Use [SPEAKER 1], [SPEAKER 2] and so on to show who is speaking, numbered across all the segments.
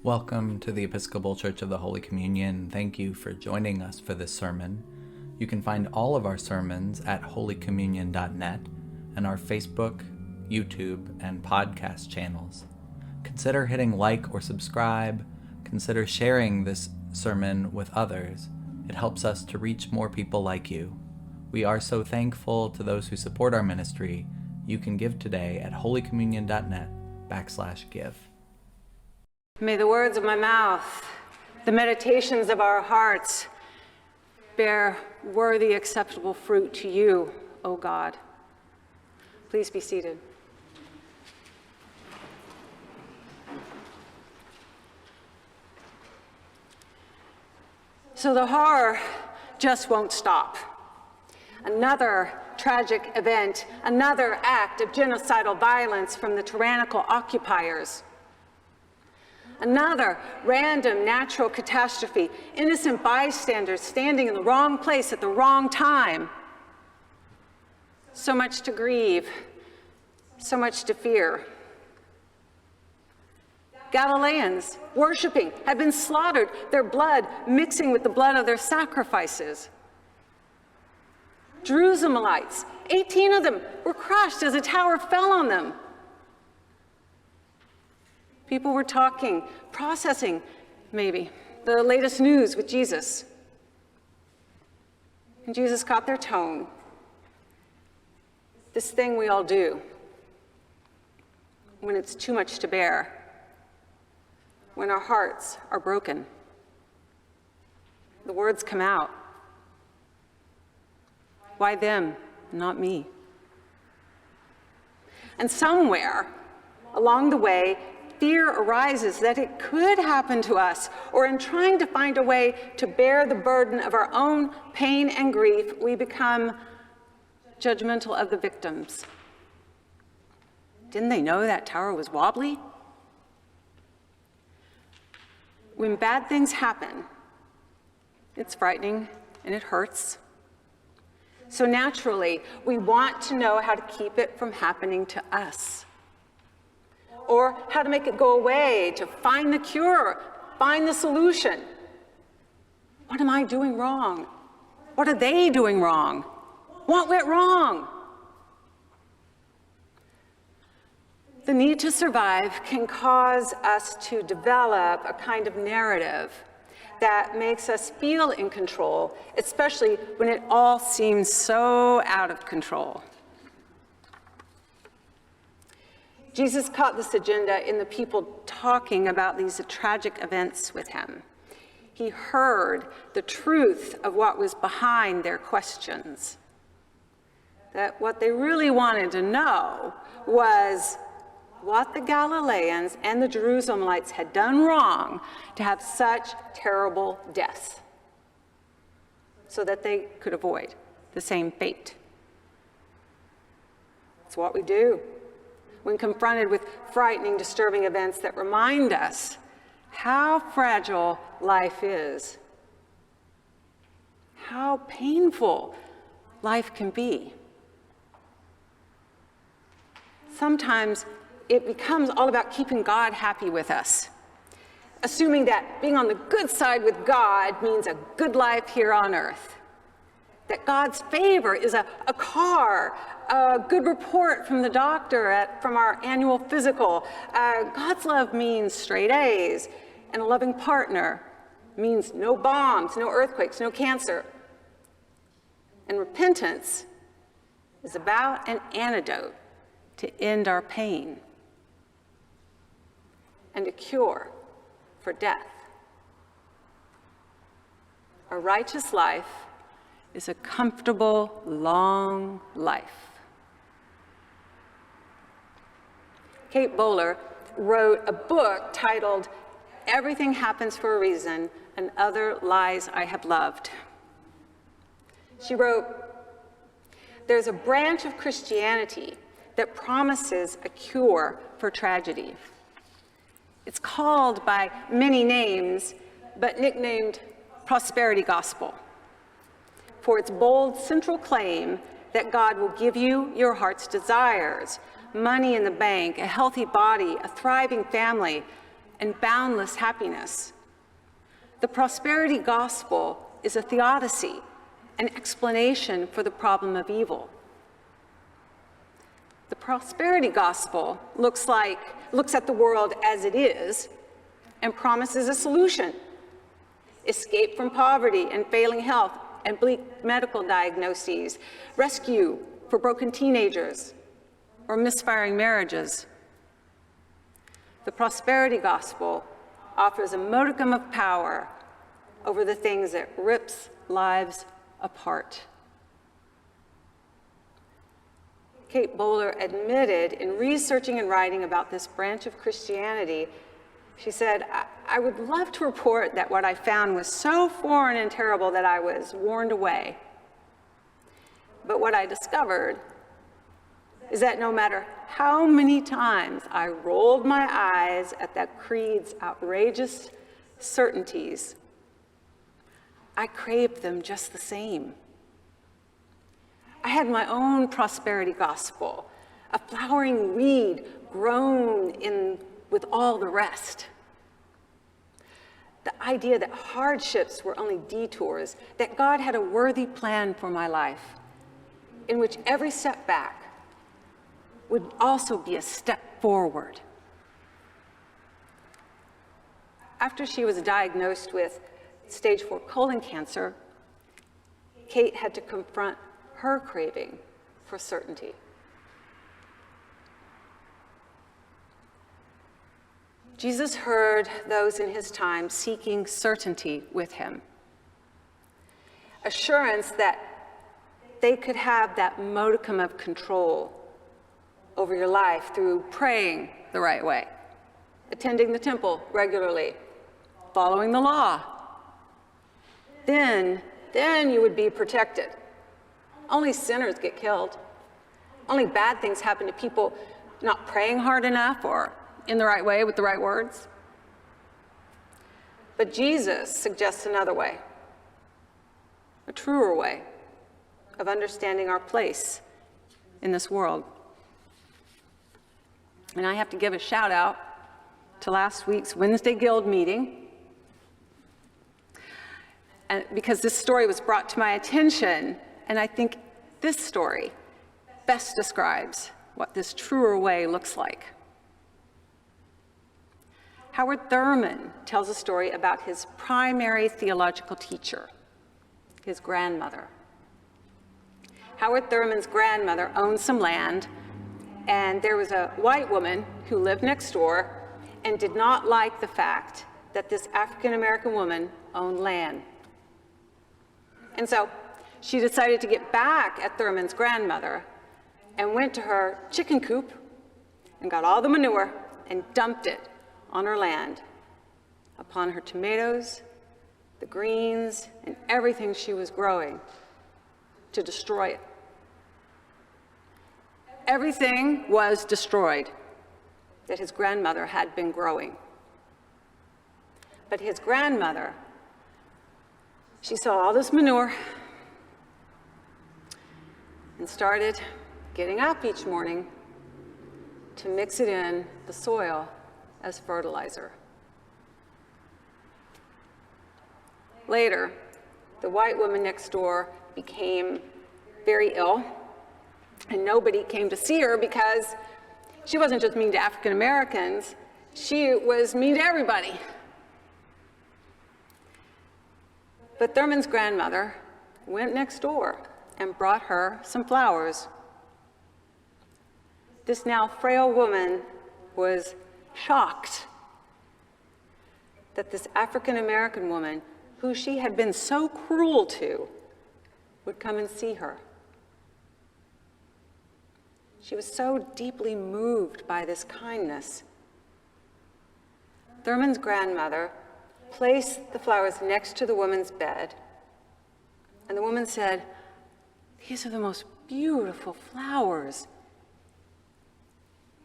[SPEAKER 1] Welcome to the Episcopal Church of the Holy Communion. Thank you for joining us for this sermon. You can find all of our sermons at holycommunion.net and our Facebook, YouTube, and podcast channels. Consider hitting like or subscribe. Consider sharing this sermon with others. It helps us to reach more people like you. We are so thankful to those who support our ministry. You can give today at holycommunion.net/give.
[SPEAKER 2] May the words of my mouth, the meditations of our hearts, bear worthy, acceptable fruit to you, O God. Please be seated. So the horror just won't stop. Another tragic event, another act of genocidal violence from the tyrannical occupiers. Another random natural catastrophe, innocent bystanders standing in the wrong place at the wrong time. So much to grieve, so much to fear. Galileans worshiping had been slaughtered, their blood mixing with the blood of their sacrifices. Jerusalemites, 18 of them were crushed as a tower fell on them. People were talking, processing, maybe, the latest news with Jesus. And Jesus caught their tone. This thing we all do when it's too much to bear, when our hearts are broken. The words come out. Why them, not me? And somewhere along the way, fear arises that it could happen to us, or in trying to find a way to bear the burden of our own pain and grief, we become judgmental of the victims. Didn't they know that tower was wobbly? When bad things happen, it's frightening and it hurts. So naturally, we want to know how to keep it from happening to us, or how to make it go away, to find the cure, find the solution. What am I doing wrong? What are they doing wrong? What went wrong? The need to survive can cause us to develop a kind of narrative that makes us feel in control, especially when it all seems so out of control. Jesus caught this agenda in the people talking about these tragic events with him. He heard the truth of what was behind their questions. That what they really wanted to know was what the Galileans and the Jerusalemites had done wrong to have such terrible deaths, so that they could avoid the same fate. It's what we do when confronted with frightening, disturbing events that remind us how fragile life is, how painful life can be. Sometimes it becomes all about keeping God happy with us, assuming that being on the good side with God means a good life here on earth. That God's favor is a car, a good report from the doctor from our annual physical. God's love means straight A's, and a loving partner means no bombs, no earthquakes, no cancer. And repentance is about an antidote to end our pain and a cure for death. A righteous life is a comfortable, long life. Kate Bowler wrote a book titled Everything Happens for a Reason and Other Lies I Have Loved. She wrote, "There's a branch of Christianity that promises a cure for tragedy. It's called by many names, but nicknamed prosperity gospel, for its bold central claim that God will give you your heart's desires, money in the bank, a healthy body, a thriving family, and boundless happiness. The prosperity gospel is a theodicy, an explanation for the problem of evil. The prosperity gospel looks at the world as it is and promises a solution: escape from poverty and failing health and bleak medical diagnoses, rescue for broken teenagers or misfiring marriages. The prosperity gospel offers a modicum of power over the things that rips lives apart. Kate Bowler admitted in researching and writing about this branch of Christianity, she said, I would love to report that what I found was so foreign and terrible that I was warned away. But what I discovered is that no matter how many times I rolled my eyes at that creed's outrageous certainties, I craved them just the same. I had my own prosperity gospel, a flowering weed grown in with all the rest. The idea that hardships were only detours, that God had a worthy plan for my life, in which every setback would also be a step forward. After she was diagnosed with stage 4 colon cancer, Kate had to confront her craving for certainty. Jesus heard those in his time seeking certainty with him, assurance that they could have that modicum of control over your life through praying the right way, attending the temple regularly, following the law. Then you would be protected. Only sinners get killed. Only bad things happen to people not praying hard enough or in the right way with the right words. But Jesus suggests another way, a truer way of understanding our place in this world. And I have to give a shout out to last week's Wednesday Guild meeting, and because this story was brought to my attention, and I think this story best describes what this truer way looks like. Howard Thurman tells a story about his primary theological teacher, his grandmother. Howard Thurman's grandmother owned some land, and there was a white woman who lived next door and did not like the fact that this African-American woman owned land. And so she decided to get back at Thurman's grandmother and went to her chicken coop and got all the manure and dumped it on her land, upon her tomatoes, the greens, and everything she was growing, to destroy it. Everything was destroyed that his grandmother had been growing. But his grandmother, she saw all this manure and started getting up each morning to mix it in the soil as fertilizer. Later, the white woman next door became very ill, and nobody came to see her because she wasn't just mean to African Americans, she was mean to everybody. But Thurman's grandmother went next door and brought her some flowers. This now frail woman was shocked that this African-American woman, who she had been so cruel to, would come and see her. She was so deeply moved by this kindness. Thurman's grandmother placed the flowers next to the woman's bed, and the woman said, "These are the most beautiful flowers.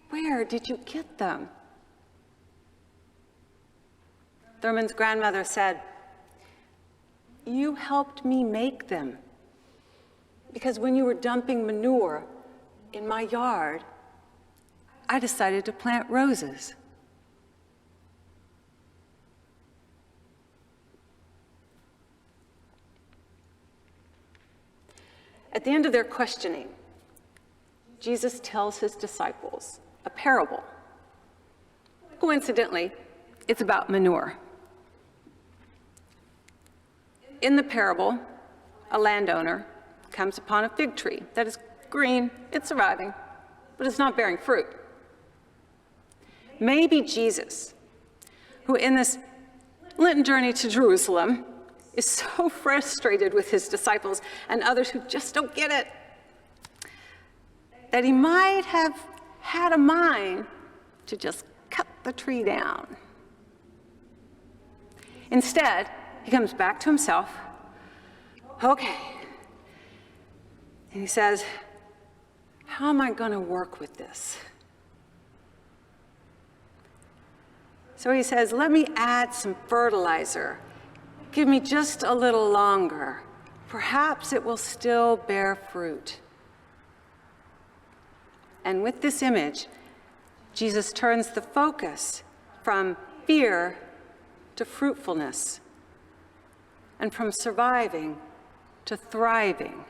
[SPEAKER 2] Where did you get them?" Thurman's grandmother said, "You helped me make them, because when you were dumping manure in my yard, I decided to plant roses." At the end of their questioning, Jesus tells his disciples a parable. Coincidentally, it's about manure. In the parable, a landowner comes upon a fig tree that is green, it's surviving, but it's not bearing fruit. Maybe Jesus, who in this Lenten journey to Jerusalem is so frustrated with his disciples and others who just don't get it, that he might have had a mind to just cut the tree down. Instead, he comes back to himself. Okay. And he says, how am I going to work with this? So he says, let me add some fertilizer. Give me just a little longer. Perhaps it will still bear fruit. And with this image, Jesus turns the focus from fear to fruitfulness, and from surviving to thriving.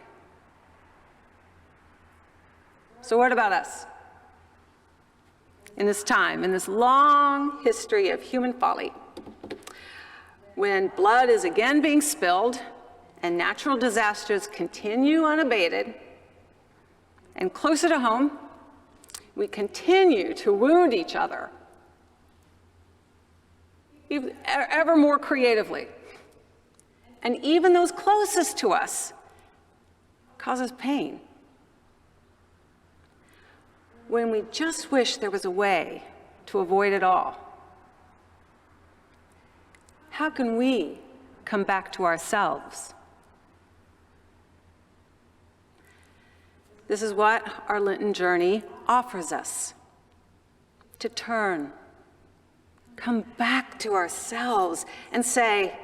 [SPEAKER 2] So what about us? In this time, in this long history of human folly, when blood is again being spilled and natural disasters continue unabated, and closer to home, we continue to wound each other ever more creatively. And even those closest to us cause us pain. When we just wish there was a way to avoid it all. How can we come back to ourselves? This is what our Lenten journey offers us. To turn, come back to ourselves and say,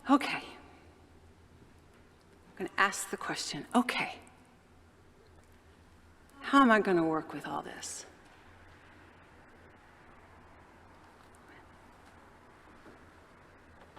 [SPEAKER 2] okay, I'm going to ask the question, okay, how am I going to work with all this?